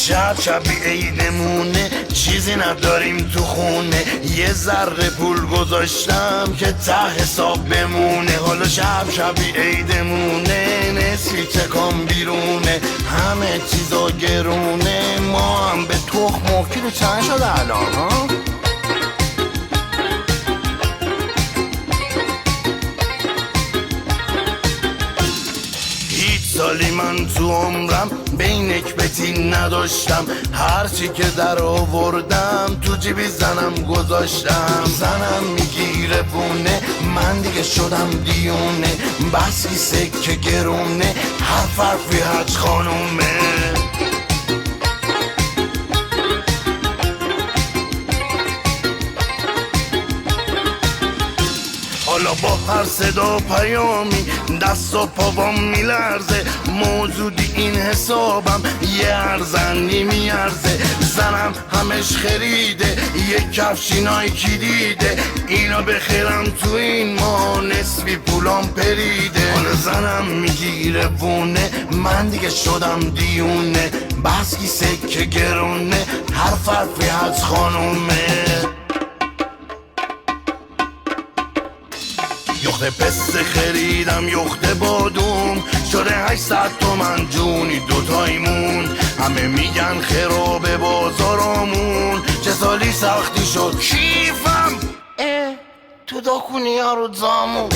شبی عیدمونه چیزی نداریم تو خونه، یه ذره پول گذاشتم که ته حساب بمونه. حالا شبی عیدمونه نصفی چکام بیرونه، همه چیزا گرونه، ما هم به تخم و کیلو چند شده الان ها؟ سالی من تو عمرم بین نکبتی نداشتم، هرچی که در آوردم تو جیبی زنم گذاشتم. زنم میگیره بونه من دیگه شدم دیونه، بسی سکه گرونه هر فرقی حج خانومه. حالا با هر صدا پیامی دست و پاوام میلرزه، موجودی این حسابم یه ارزنی میارزه. زنم همش خریده یه کفشی نایکی دیده، اینا بخیرم تو این ما نصفی پولام پریده. حالا زنم میگیره بونه من دیگه شدم دیونه، بسکی سکه گرونه هر فرقی از خانومه. یخته پسته خریدم یخته بادوم شده 800 تومن جونی دوتایمون، همه میگن خراب بازارامون، چه سالی سختی شد کیفم تو داکونی ها رو زامون.